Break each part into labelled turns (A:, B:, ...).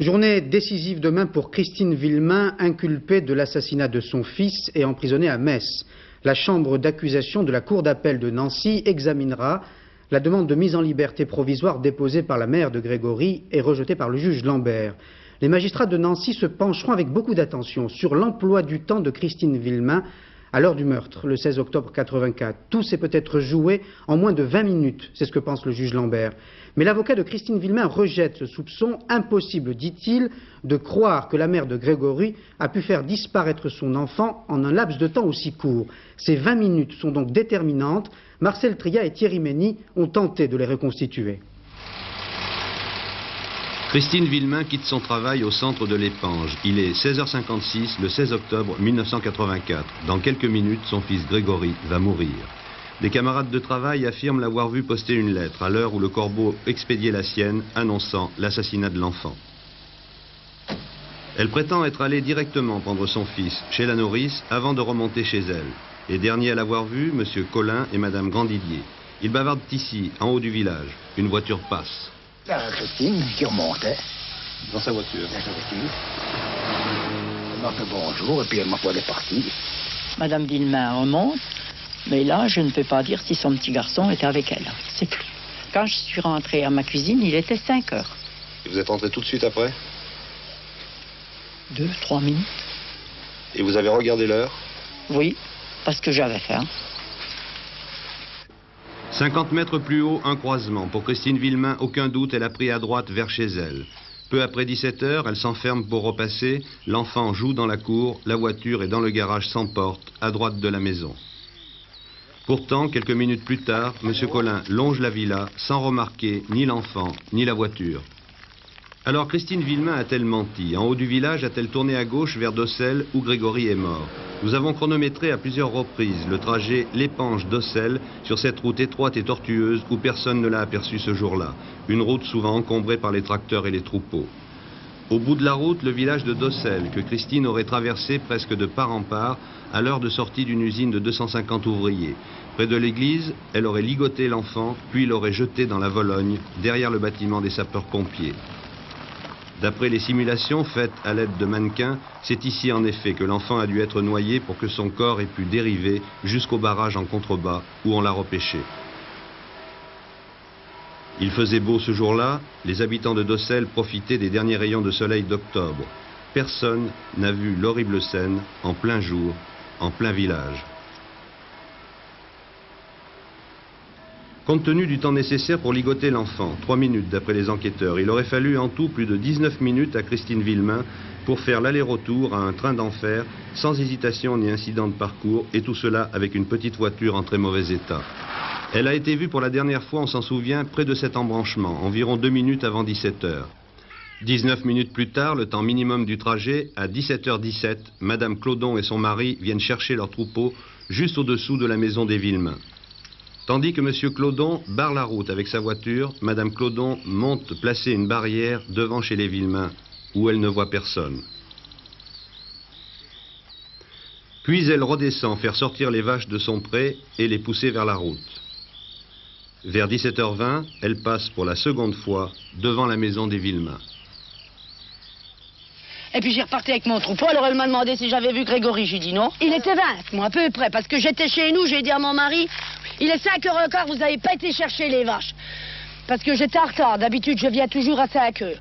A: Journée décisive demain pour Christine Villemain, inculpée de l'assassinat de son fils et emprisonnée à Metz. La chambre d'accusation de la cour d'appel de Nancy examinera la demande de mise en liberté provisoire déposée par la mère de Grégory et rejetée par le juge Lambert. Les magistrats de Nancy se pencheront avec beaucoup d'attention sur l'emploi du temps de Christine Villemain à l'heure du meurtre, le 16 octobre 84. Tout s'est peut-être joué en moins de 20 minutes, c'est ce que pense le juge Lambert. Mais l'avocat de Christine Villemain rejette ce soupçon. Impossible, dit-il, de croire que la mère de Grégory a pu faire disparaître son enfant en un laps de temps aussi court. Ces 20 minutes sont donc déterminantes. Marcel Tria et Thierry Mény ont tenté de les reconstituer.
B: Christine Villemain quitte son travail au centre de l'Épange. Il est 16h56 le 16 octobre 1984. Dans quelques minutes, son fils Grégory va mourir. Des camarades de travail affirment l'avoir vu poster une lettre à l'heure où le corbeau expédiait la sienne, annonçant l'assassinat de l'enfant. Elle prétend être allée directement prendre son fils chez la nourrice avant de remonter chez elle. Les derniers à l'avoir vu, M. Collin et Mme Grandidier. Ils bavardent ici, en haut du village. Une voiture passe.
C: La Christine qui remontait.
B: Dans sa voiture.
C: Dans sa voiture. Elle m'a fait bonjour et puis elle m'a pas partie.
D: Madame Villemain remonte, mais là, je ne peux pas dire si son petit garçon était avec elle. C'est tout. Quand je suis rentrée à ma cuisine, il était 5 heures.
B: Et vous êtes rentré tout de suite après?
D: 2-3 minutes.
B: Et vous avez regardé l'heure?
D: Oui, parce que j'avais faim.
B: 50 mètres plus haut, un croisement. Pour Christine Villemain, aucun doute, elle a pris à droite vers chez elle. Peu après 17 heures, elle s'enferme pour repasser. L'enfant joue dans la cour, la voiture est dans le garage sans porte, à droite de la maison. Pourtant, quelques minutes plus tard, M. Collin longe la villa sans remarquer ni l'enfant, ni la voiture. Alors Christine Villemain a-t-elle menti? En haut du village, a-t-elle tourné à gauche vers Dossel où Grégory est mort? Nous avons chronométré à plusieurs reprises le trajet L'Épange-Dossel sur cette route étroite et tortueuse où personne ne l'a aperçu ce jour-là. Une route souvent encombrée par les tracteurs et les troupeaux. Au bout de la route, le village de Dossel que Christine aurait traversé presque de part en part à l'heure de sortie d'une usine de 250 ouvriers. Près de l'église, elle aurait ligoté l'enfant, puis l'aurait jeté dans la Vologne, derrière le bâtiment des sapeurs-pompiers. D'après les simulations faites à l'aide de mannequins, c'est ici en effet que l'enfant a dû être noyé pour que son corps ait pu dériver jusqu'au barrage en contrebas où on l'a repêché. Il faisait beau ce jour-là, les habitants de Dossel profitaient des derniers rayons de soleil d'octobre. Personne n'a vu l'horrible scène en plein jour, en plein village. Compte tenu du temps nécessaire pour ligoter l'enfant, 3 minutes d'après les enquêteurs, il aurait fallu en tout plus de 19 minutes à Christine Villemain pour faire l'aller-retour à un train d'enfer, sans hésitation ni incident de parcours, et tout cela avec une petite voiture en très mauvais état. Elle a été vue pour la dernière fois, on s'en souvient, près de cet embranchement, environ 2 minutes avant 17 heures. 19 minutes plus tard, le temps minimum du trajet, à 17h17, Madame Clodon et son mari viennent chercher leur troupeau juste au-dessous de la maison des Villemain. Tandis que M. Clodon barre la route avec sa voiture, Mme Clodon monte placer une barrière devant chez les Villemain, où elle ne voit personne. Puis elle redescend faire sortir les vaches de son pré et les pousser vers la route. Vers 17h20, elle passe pour la seconde fois devant la maison des Villemain.
E: Et puis j'ai reparti avec mon troupeau, alors elle m'a demandé si j'avais vu Grégory, j'ai dit non. Il était 20, moi, à peu près, parce que j'étais chez nous, j'ai dit à mon mari, il est 5h15, vous n'avez pas été chercher les vaches. Parce que j'étais en retard, d'habitude je viens toujours à 5h.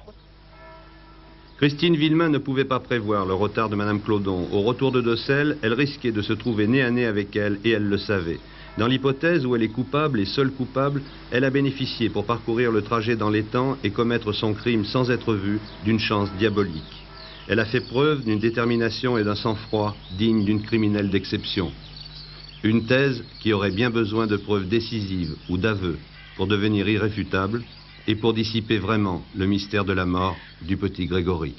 B: Christine Villemain ne pouvait pas prévoir le retard de Mme Clodon. Au retour de Dossel, elle risquait de se trouver nez à nez avec elle, et elle le savait. Dans l'hypothèse où elle est coupable et seule coupable, elle a bénéficié pour parcourir le trajet dans les temps et commettre son crime sans être vue d'une chance diabolique. Elle a fait preuve d'une détermination et d'un sang-froid digne d'une criminelle d'exception. Une thèse qui aurait bien besoin de preuves décisives ou d'aveux pour devenir irréfutable et pour dissiper vraiment le mystère de la mort du petit Grégory.